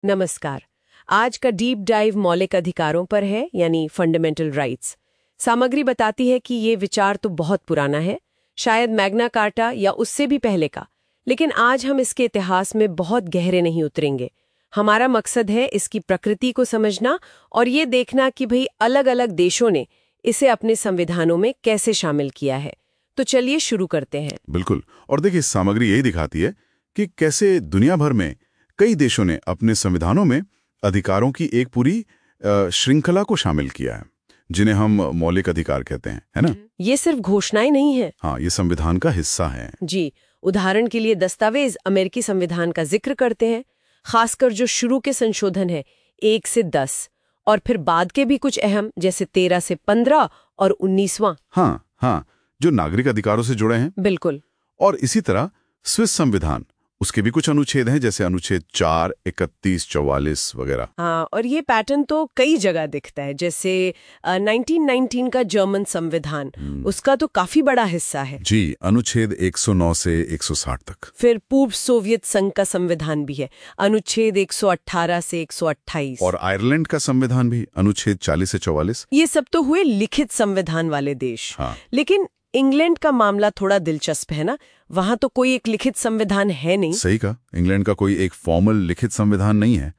नमस्कार। आज का डीप डाइव मौलिक अधिकारों पर है, यानी फंडामेंटल राइट्स। सामग्री बताती है कि ये विचार तो बहुत पुराना है, शायद मैग्ना कार्टा या उससे भी पहले का, लेकिन आज हम इसके इतिहास में बहुत गहरे नहीं उतरेंगे। हमारा मकसद है इसकी प्रकृति को समझना और ये देखना कि भाई अलग अलग देशों ने इसे अपने संविधानों में कैसे शामिल किया है। तो चलिए शुरू करते हैं। बिल्कुल। और देखिए, सामग्री यही दिखाती है कि कैसे दुनिया भर में कई देशों ने अपने संविधानों में अधिकारों की एक पूरी श्रृंखला को शामिल किया है, जिन्हें हम मौलिक अधिकार कहते हैं, है ना? ये सिर्फ घोषणाएं नहीं है। हाँ, ये संविधान का हिस्सा है जी। उदाहरण के लिए दस्तावेज अमेरिकी संविधान का जिक्र करते हैं, खासकर जो शुरू के संशोधन है 1 से 10, और फिर बाद के भी कुछ अहम, जैसे 13 से 15 और 19वां। हाँ, जो नागरिक अधिकारों से जुड़े हैं। बिल्कुल। और इसी तरह स्विस संविधान, उसके भी कुछ अनुच्छेद हैं, जैसे अनुच्छेद 4, 31, 44 वगैरह। हाँ, और ये पैटर्न तो कई जगह दिखता है, जैसे 1919 का जर्मन संविधान, उसका तो काफी बड़ा हिस्सा है। जी, अनुच्छेद 109 से 160 तक। फिर पूर्व सोवियत संघ का संविधान भी है, अनुच्छेद 118 से 128। और आयरलैंड का संविधान भी, अनुच्छेद 40 से 44। ये सब तो हुए लिखित संविधान वाले देश। हाँ। लेकिन इंग्लैंड का मामला थोड़ा दिलचस्प है ना, वहां तो कोई एक लिखित संविधान है नहीं। सही कहा, इंग्लैंड का कोई एक फॉर्मल लिखित संविधान नहीं है,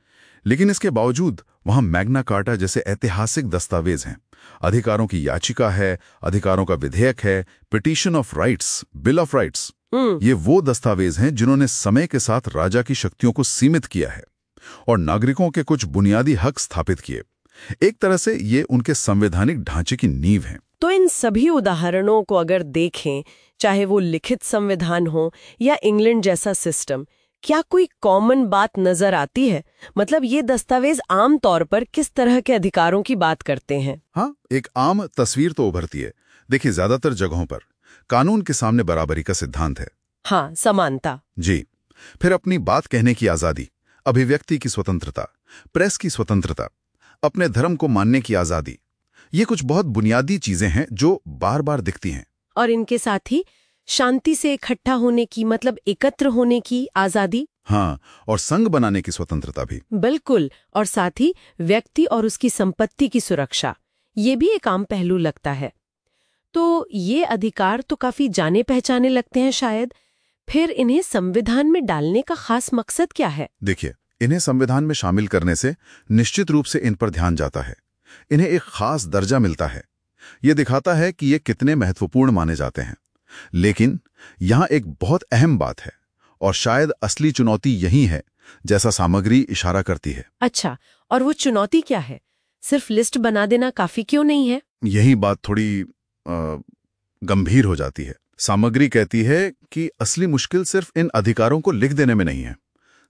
लेकिन इसके बावजूद वहां मैग्ना कार्टा जैसे ऐतिहासिक दस्तावेज हैं। अधिकारों की याचिका है, अधिकारों का विधेयक है, petition of rights, bill of rights. ये वो दस्तावेज हैं जिन्होंने समय के साथ राजा की शक्तियों को सीमित किया है और नागरिकों के कुछ बुनियादी हक स्थापित किए। एक तरह से ये उनके संवैधानिक ढांचे की नींव हैं। तो इन सभी उदाहरणों को अगर देखें, चाहे वो लिखित संविधान हो या इंग्लैंड जैसा सिस्टम, क्या कोई कॉमन बात नजर आती है? मतलब ये दस्तावेज आम तौर पर किस तरह के अधिकारों की बात करते हैं? हाँ, एक आम तस्वीर तो उभरती है। देखिए, ज्यादातर जगहों पर कानून के सामने बराबरी का सिद्धांत है। हाँ, समानता। जी। फिर अपनी बात कहने की आजादी, अभिव्यक्ति की स्वतंत्रता, प्रेस की स्वतंत्रता, अपने धर्म को मानने की आजादी, ये कुछ बहुत बुनियादी चीजें हैं जो बार बार दिखती हैं। और इनके साथ ही शांति से इकट्ठा होने की, मतलब एकत्र होने की आजादी। हाँ, और संघ बनाने की स्वतंत्रता भी। बिल्कुल। और साथ ही व्यक्ति और उसकी संपत्ति की सुरक्षा, ये भी एक आम पहलू लगता है। तो ये अधिकार तो काफी जाने पहचाने लगते हैं शायद। फिर इन्हें संविधान में डालने का खास मकसद क्या है? देखिए, इन्हें संविधान में शामिल करने से निश्चित रूप से इन पर ध्यान जाता है। इन्हें एक खास दर्जा मिलता है। ये दिखाता है कि ये कितने महत्वपूर्ण माने जाते हैं। लेकिन यहाँ एक बहुत अहम बात है, और शायद असली चुनौती यही है, जैसा सामग्री इशारा करती है। अच्छा, और वो चुनौती क्या है? सिर्फ लिस्ट बना देना काफी क्यों नहीं है? यही बात थोड़ी गंभीर हो जाती है। सामग्री कहती है कि असली मुश्किल सिर्फ इन अधिकारों को लिख देने में नहीं है।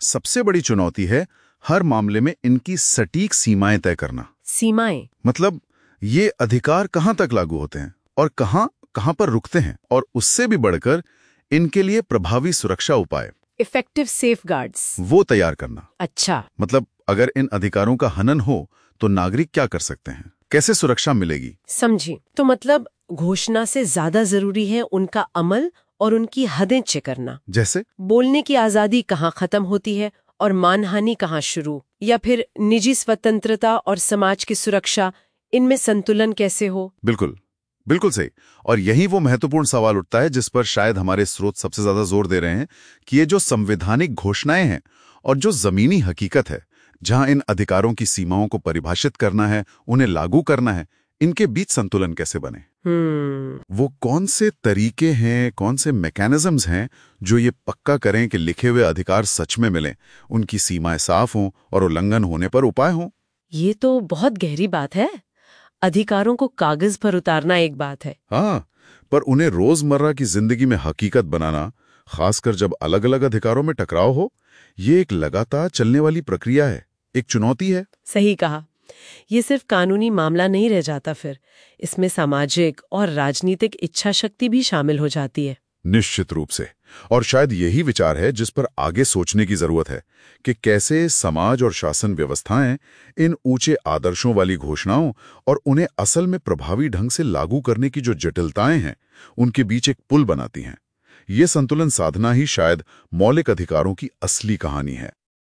सबसे बड़ी चुनौती है हर मामले में इनकी सटीक सीमाएं तय करना। सीमाएं मतलब ये अधिकार कहां तक लागू होते हैं और कहां पर रुकते हैं, और उससे भी बढ़कर इनके लिए प्रभावी सुरक्षा उपाय, इफेक्टिव सेफगार्ड्स, वो तैयार करना। अच्छा, मतलब अगर इन अधिकारों का हनन हो तो नागरिक क्या कर सकते हैं, कैसे सुरक्षा मिलेगी। समझी। तो मतलब घोषणा से ज्यादा जरूरी है उनका अमल और उनकी हदें तय करना। जैसे बोलने की आजादी कहाँ खत्म होती है और मानहानि कहाँ शुरू, या फिर निजी स्वतंत्रता और समाज की सुरक्षा, इनमें संतुलन कैसे हो? बिल्कुल सही। और यही वो महत्वपूर्ण सवाल उठता है जिस पर शायद हमारे स्रोत सबसे ज्यादा जोर दे रहे हैं, कि ये जो संवैधानिक घोषणाएं हैं और जो जमीनी हकीकत है, जहां इन अधिकारों की सीमाओं को परिभाषित करना है, उन्हें लागू करना है, इनके बीच संतुलन कैसे बने। वो कौन से तरीके हैं, कौन से मैकेनिज्म्स हैं जो ये पक्का करें कि लिखे हुए अधिकार सच में मिलें, उनकी सीमाएं साफ हों और उल्लंघन होने पर उपाय हों। ये तो बहुत गहरी बात है। अधिकारों को कागज पर उतारना एक बात है, हाँ, पर उन्हें रोजमर्रा की जिंदगी में हकीकत बनाना, खासकर जब अलग अलग अधिकारों में टकराव हो, ये एक लगातार चलने वाली प्रक्रिया है, एक चुनौती है। सही कहा। ये सिर्फ कानूनी मामला नहीं रह जाता, फिर इसमें सामाजिक और राजनीतिक इच्छा शक्ति भी शामिल हो जाती है। निश्चित रूप से। और शायद यही विचार है जिस पर आगे सोचने की जरूरत है, कि कैसे समाज और शासन व्यवस्थाएं इन ऊंचे आदर्शों वाली घोषणाओं और उन्हें असल में प्रभावी ढंग से लागू करने की जो जटिलताएं हैं, उनके बीच एक पुल बनाती हैं। ये संतुलन साधना ही शायद मौलिक अधिकारों की असली कहानी है।